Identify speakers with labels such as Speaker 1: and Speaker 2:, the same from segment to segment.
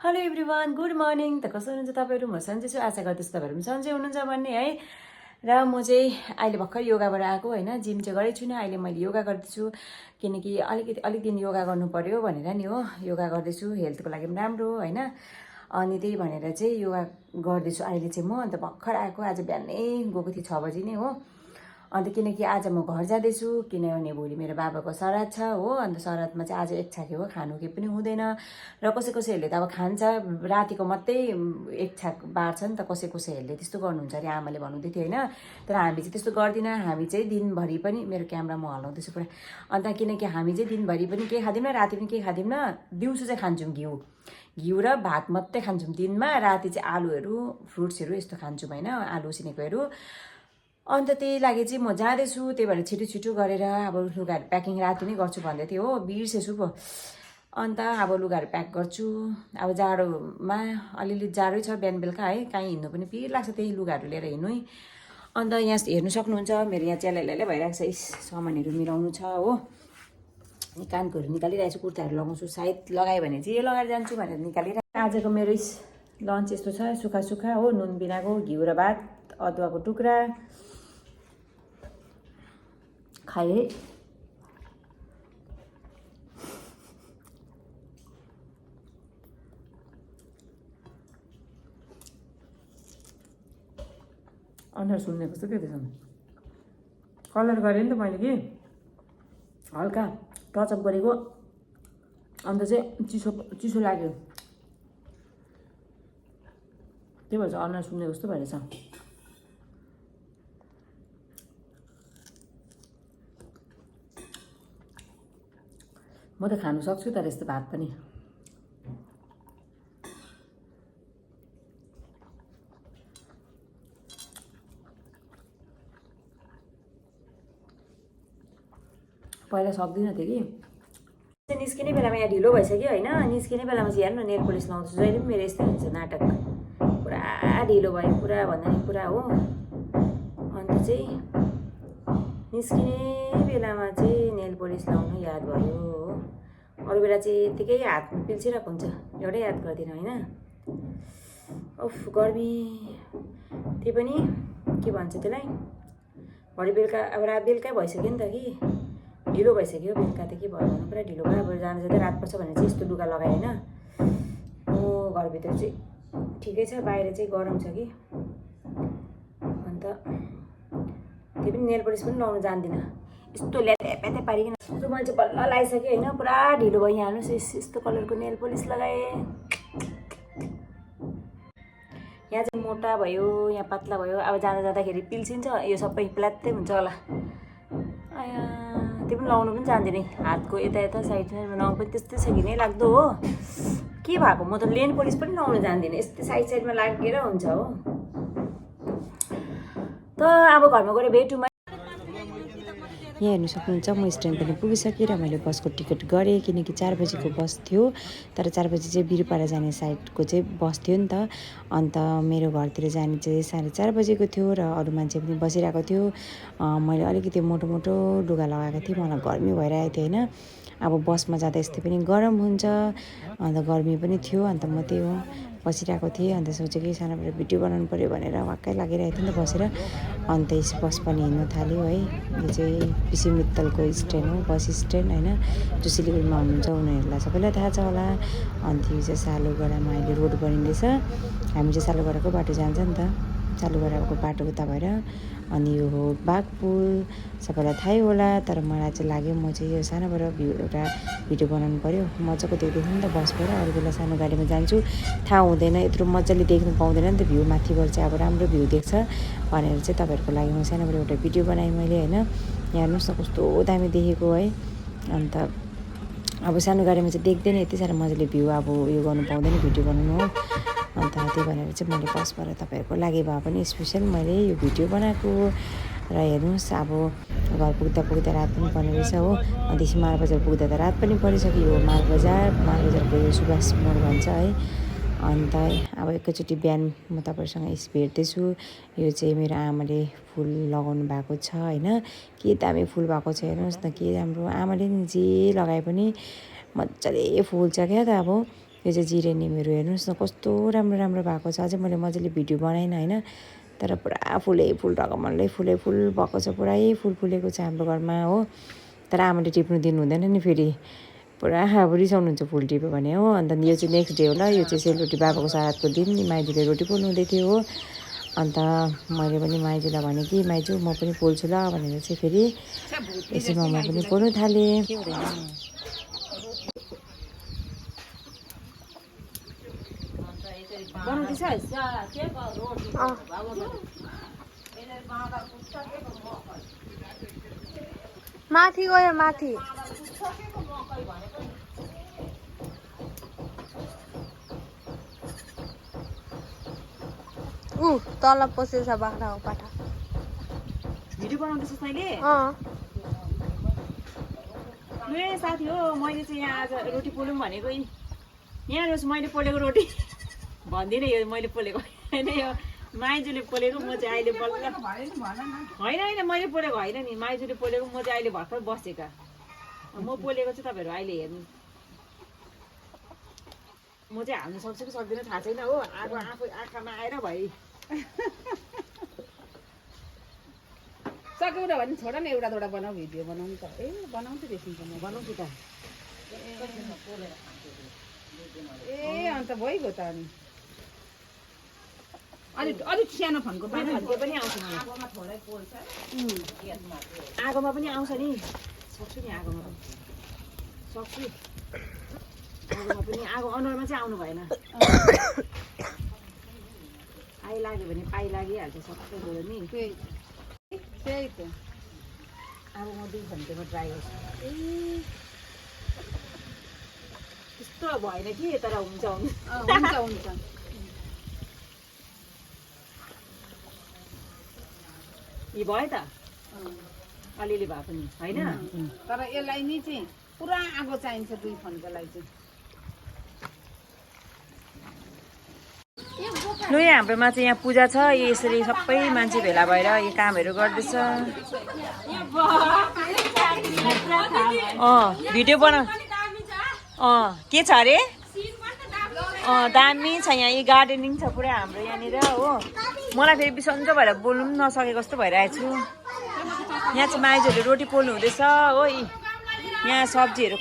Speaker 1: Hello everyone, good morning. त कस्तो हुनुहुन्छ तपाईँहरू? म सन्चै छु, आशा गर्दैछु तपाईँहरू पनि सन्चै हुनुहुन्छ भन्ने है। र म चाहिँ अहिले भर्खर योगाबाट आएको होइन, जिम चाहिँ गरेको छुइनँ। अहिले मैले योगा गर्दैछु किनकि अलिक दिन योगा गर्नु पर्यो भनेर नि हो योगा गर्दैछु, हेल्थको लागि पनि राम्रो होइन। अनि त्यही भनेर चाहिँ योगा गर्दैछु अहिले चाहिँ म। अन्त भर्खर आएको, आज बिहानै गएको थिएँ 6 बजी नै हो। अन्त किनकि आज म घर जाँदैछु, किनभने भोलि मेरो बाबाको श्राद्ध छ हो। अन्त श्राद्धमा चाहिँ आज एक छाक हो, खानु केही पनि हुँदैन। र कसैले त अब खान्छ, रातिको मात्रै एक छाक बार्छ नि त। कसैले त्यस्तो गर्नुहुन्छ अरे, आमाले भन्नुहुँदै थियो होइन। तर हामी चाहिँ त्यस्तो गर्दिनँ। हामी चाहिँ दिनभरि पनि, मेरो क्यामेरा म हल्लाउँदैछु पुरा। अन्त किनकि हामी चाहिँ दिनभरि पनि केही खाँदैनौँ, राति पनि केही खाँदैनौँ। दिउँसो चाहिँ खान्छौँ घिउ र भात मात्रै खान्छौँ दिनमा। राति चाहिँ आलुहरू, फ्रुट्सहरू यस्तो खान्छौँ होइन, आलु उसिनेकोहरू। अन्त त्यही लागि चाहिँ म जाँदैछु, त्यही भएर छिटो गरेर अब लुगाहरू प्याकिङ राति नै गर्छु भन्दै थियो हो, बिर्सेछु पो। अन्त अब लुगाहरू प्याक गर्छु। अब जाडोमा अलिअलि जाडै छ बिहान बेलुका है, कहीँ हिँड्नु पनि पिर लाग्छ त्यही लुगाहरू लिएर हिँड्नु है। अन्त यहाँ हेर्नु सक्नुहुन्छ मेरो यहाँ च्यालै भइरहेको छ, सामानहरू मिलाउनु छ हो। कानकोहरू निकालिरहेको छु, कुर्ताहरू लगाउँछु, सायद लगायो भने चाहिँ यो लगाएर जान्छु भनेर निकालिरहेको। आजको मेरो लन्च यस्तो छ, सुखा हो, नुन बिनाको घिउ र भात, अदुवाको टुक्रा खाएँ। अनुहार सुन्ने कस्तो के त्यसमा कलर गरेँ नि त मैले कि हल्का टचअप गरेको। अन्त चाहिँ चिसो लाग्यो, त्यही भएर चाहिँ अनुहार सुन्ने कस्तो भइरहेछ। म त खानु सक्छु तर यस्तो भात पनि। पहिला सक्दिनँ थिएँ कि, निस्किने बेलामा यहाँ ढिलो भइसक्यो होइन। निस्किने बेलामा चाहिँ हेर्नु नेल पोलिस लाउँछु, जहिले पनि मेरो यस्तो हुन्छ नाटक। पुरा ढिलो भयो, पुरा भन्दा नि पुरा हो। अन्त चाहिँ निस्किने बेलामा चाहिँ नेल पोलिस लाउनु याद भयो हो। अरू बेला चाहिँ यत्तिकै हातमा पिल्सिरहेको हुन्छ, एउटै याद गर्दिनँ होइन। उफ गर्मी, त्यही पनि के भन्छ त्यसलाई, भरे बेलुका अब रात बेलुकै भइसक्यो नि त कि, ढिलो भइसक्यो। बेलुका त के भयो भने पुरा ढिलो भयो। अब जाँदा रात पर्छ भने चाहिँ यस्तो लुगा लगाएँ होइन। म घरभित्र चाहिँ ठिकै छ, बाहिर चाहिँ गरम छ कि। अन्त त्यही पनि नेल पोलिस पनि लाउनु जान्दिनँ, यस्तो ल्याप्याते पारिकन। त्यो मैले चाहिँ बल्ल लगाइसकेँ होइन, पुरा ढिलो भयो। यहाँ हेर्नुहोस्, यस्तो कलरको नेल पोलिस लगाएँ। यहाँ चाहिँ मोटा भयो, यहाँ पातला भयो। अब जाँदाखेरि पिल्सिन्छ, यो सबै प्लात्तै हुन्छ होला। त्यो पनि लाउनु पनि जान्दिनँ, हातको यता साइडमा लाउनु पनि त्यस्तै छ कि नै लाग्दो हो। के भएको, म त नेल पोलिस पनि लाउनु जान्दिनँ, यस्तै साइडमा लागेर हुन्छ हो। त अब घरमा गएर भेटौँ। यहाँ हेर्नु सक्नुहुन्छ, म स्ट्यान्ड पनि पुगिसकेँ र मैले बसको टिकट गरेँ किनकि 4 बजीको बस थियो। तर 4 बजी चाहिँ बिरुपाडा जाने साइडको चाहिँ बस थियो नि त। अन्त मेरो घरतिर जाने चाहिँ 4:30 बजेको थियो र अरू मान्छे पनि बसिरहेको थियो। मैले अलिकति मोटो लुगा लगाएको थिएँ, मलाई गर्मी भइरहेको थियो होइन। अब बसमा जाँदा यस्तै पनि गरम हुन्छ, अन्त गर्मी पनि थियो। अन्त म त्यही हो बसिरहेको थिएँ। अन्त सोचेँ कि सानोबाट भिडियो बनाउनु पऱ्यो भनेर वाक्कै लागिरहेको थियो नि त बसेर। अन्त बस पनि हिँड्नु थाल्यो है। यो चाहिँ पिसी मित्तलको स्ट्यान्ड हो, बस स्ट्यान्ड होइन। जो सिलगढीमा हुनुहुन्छ उनीहरूलाई सबैलाई थाहा छ होला। अन्त यो चाहिँ सालुगडामा अहिले रोड बनिँदैछ। हामी चाहिँ सालुगडाको बाटो जान्छ नि त, सालुगडाको बाटो उता भएर। अनि यो हो बाघपुल, सबैलाई थाहै होला। तर मलाई चाहिँ लाग्यो म चाहिँ यो सानोबाट एउटा भिडियो बनाउनु पऱ्यो, मजाको देख्दैछु नि त बसबाट। अरू बेला सानो गाडीमा जान्छु, थाहा हुँदैन, यत्रो मजाले देख्नु पाउँदैन नि त भ्यू। माथिबाट चाहिँ अब राम्रो भ्यू देख्छ भनेर चाहिँ तपाईँहरूको लागि म सानोबाट एउटा भिडियो बनाएँ मैले होइन। यहाँ हेर्नुहोस् न कस्तो दामी देखेको है। अन्त अब सानो गाडीमा चाहिँ देख्दैन यति साह्रो मजाले भ्यू, अब उयो गर्नु पाउँदैन भिडियो बनाउनु हो। अन्त त्यही भनेर चाहिँ मैले बसबाट तपाईँहरूको लागि भए पनि स्पेसल मैले यो भिडियो बनाएको। र हेर्नुहोस् अब घर पुग्दा रात पनि पर्ने रहेछ हो। अन्तदेखि मालबजार पुग्दा त रात पनि परिसक्यो। यो मालबजारको यो सुभाष मोड भन्छ है। अन्त अब एकैचोटि बिहान म तपाईँहरूसँग भेट्दैछु। यो चाहिँ मेरो आमाले फुल लगाउनु भएको छ होइन। के दामी फुल भएको छ हेर्नुहोस् न, के राम्रो। आमाले नि जे लगाए पनि मजाले फुल्छ क्या त। अब यो चाहिँ जिरेनियमहरू हेर्नुहोस् न कस्तो राम्रो राम्रो भएको छ। अझै मैले मजाले भिडियो बनाइनँ होइन, तर पुरा फुलै फुल ढकमल्लै फुलै फुल भएको छ, पुरै फुल फुलेको छ हाम्रो घरमा हो। तर आमाले टिप्नु दिनु हुँदैन नि, फेरि पुरा अब रिसाउनुहुन्छ फुल टिप्यो भने हो। अन्त यो चाहिँ नेक्स्ट डे होला, यो चाहिँ सेलरोटी बाबाको सारादको दिन माइजूले रोटी पोल्नु हुँदै थियो हो। अन्त मैले पनि माइजूलाई भने कि माइजू म पनि पोल्छु ल भनेर चाहिँ फेरि यसैमा म पनि पोल्नु थालेँ।
Speaker 2: माथि गयो माथि। तल पसेछ बाख्राको पाठा।
Speaker 1: भिडियो बनाउँदैछस् तैँले? ए साथी हो, मैले चाहिँ यहाँ आज रोटी पोलौँ भनेको। यहाँ हेर्नुहोस् मैले पोलेको रोटी भन्दिनँ, यो मैले पोलेको होइन, यो माइजूले पोलेको। म चाहिँ अहिले बल्ल होइन मैले पोलेको होइन नि, माइजूले पोलेको। म चाहिँ अहिले भर्खर बसेका, म पोलेको चाहिँ तपाईँहरू अहिले हेर्नु। म चाहिँ हाल्नु सक्छु कि सक्दिनँ थाहा छैन हो, आगो आफू आँखामा आएर भइ
Speaker 3: सक्यो भने छोड न, एउटा दुईवटा बनाऊ, भिडियो बनाउनु त। बनाउँछु त्यसमा म
Speaker 1: बनाउँछु त।
Speaker 3: अन्त भइगयो त। अनि अलिक सानो फन्को
Speaker 1: पनि आउँछ नि, आगोमा पनि आउँछ नि, सक्छु नि आगोमा पनि सक्छु। आगोमा पनि आगो अनुहारमा चाहिँ आउनु भएन, आइलाग्यो भने पाइ लागिहाल्छ सबै गयो नि।
Speaker 3: त्यही त।
Speaker 1: अब म 2 घन्टामा ट्राई गर्छु। त्यस्तो भएन कि, तर हुन्छ
Speaker 3: हुन्छ।
Speaker 1: यी भयो त अलिअलि भए पनि होइन,
Speaker 3: तर यसलाई नि चाहिँ पुरा आगो चाहिन्छ 2 फन्कोलाई चाहिँ।
Speaker 1: लु यहाँ हाम्रोमा चाहिँ यहाँ पूजा छ, यसरी सबै मान्छे भेला भएर यो कामहरू गर्दैछ। भिडियो बना के छ अरे? दामी छ यहाँ, यो गार्डनिङ छ पुरा हाम्रो यहाँनिर हो। मलाई फेरि बिसन्चो भएर बोल्नु पनि नसकेको जस्तो भइरहेको छु। यहाँ चाहिँ माइजूहरूले रोटी पोल्नु हुँदैछ हो। यहाँ सब्जीहरू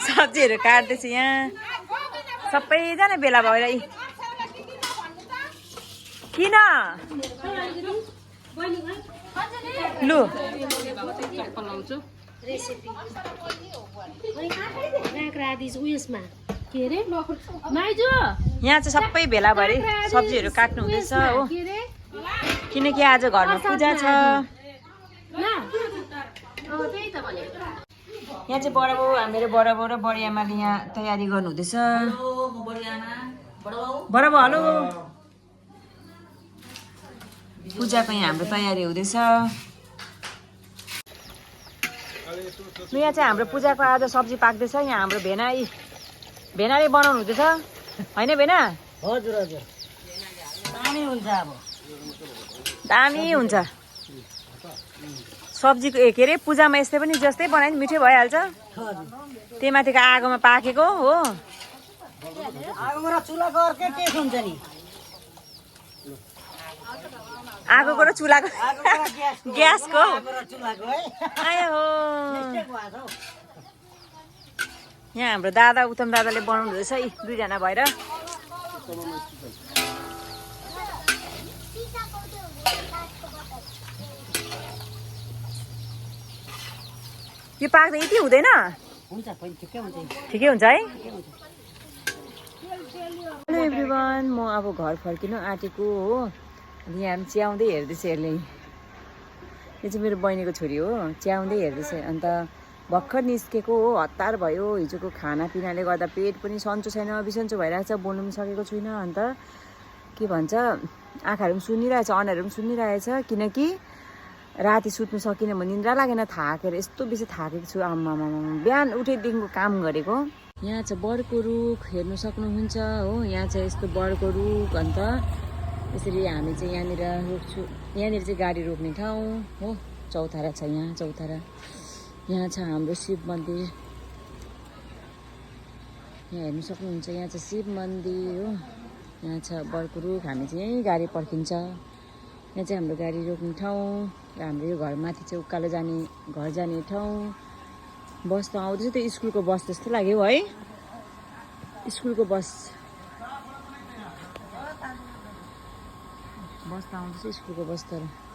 Speaker 1: सब्जीहरू काट्दैछ यहाँ सबैजना भेला भएर। किन लु यहाँ चाहिँ सबै भेला भएर सब्जीहरू काट्नु हुँदैछ हो, किनकि आज घरमा पूजा छ। यहाँ चाहिँ बडाबाउ, मेरो बडाबाउ र बडी आमाले यहाँ तयारी गर्नु हुँदैछ। बडाबाउ हेलो, पूजाको यहाँ हाम्रो तयारी हुँदैछ। यहाँ चाहिँ हाम्रो पूजाको आज सब्जी पाक्दैछ। यहाँ हाम्रो भेनाले बनाउनु हुँदैछ होइन भेना?
Speaker 4: हजुर हजुर, दामी हुन्छ। अब
Speaker 1: दामी हुन्छ सब्जीको। के अरे पूजामा यस्तै पनि जस्तै बनायो नि मिठै भइहाल्छ। त्यही माथिको आगोमा पाकेको हो।
Speaker 4: आगोमा र चुलाको अर्कै टेस्ट हुन्छ नि।
Speaker 1: आगोको र चुलाको, ग्यासको आयो हो। यहाँ हाम्रो दादा उत्तम दादाले बनाउनु हुँदैछ, 2जना भएर। यो पाक्दा यति हुँदैन, ठिकै हुन्छ है। हेलो एभ्रिवान, म अब घर फर्किनु आँटेको हो। अनि यहाँ च्याउँदै हेर्दैछ यसले। यो चाहिँ मेरो बहिनीको छोरी हो, च्याउँदै हेर्दैछ। अन्त भर्खर निस्केको हो, हतार भयो। हिजोको खानापिनाले गर्दा पेट पनि सन्चो छैन, बिसन्चो भइरहेछ, बोल्नु पनि सकेको छुइनँ। अन्त के भन्छ, आँखाहरू पनि सुनिरहेछ, अनुहारहरू पनि सुनिरहेछ, किनकि राति सुत्नु सकिनँ म, निन्द्रा लागेन, थाकेर यस्तो बेसी थाकेको छु। आम्मामा बिहान उठेदेखिको काम गरेको। यहाँ चाहिँ बडको रुख हेर्नु सक्नुहुन्छ हो। यहाँ चाहिँ यस्तो बडको रुख। अन्त यसरी हामी चाहिँ यहाँनिर रोक्छु। यहाँनिर चाहिँ गाडी रोक्ने ठाउँ हो। चौतारा छ यहाँ, चौतारा। यहाँ छ हाम्रो शिव मन्दिर। यहाँ हेर्नु सक्नुहुन्छ यहाँ चाहिँ शिव मन्दिर हो यहाँ छ बर्को रुख हामी चाहिँ यहीँ गाडी पर्खिन्छ यहाँ चाहिँ हाम्रो गाडी रोक्ने ठाउँ र हाम्रो यो घर माथि चाहिँ उकालो जाने घर जाने ठाउँ बस त आउँदैछ त्यो स्कुलको बस जस्तो लाग्यो है स्कुलको बस त आउँदैछ स्कुलको बस तर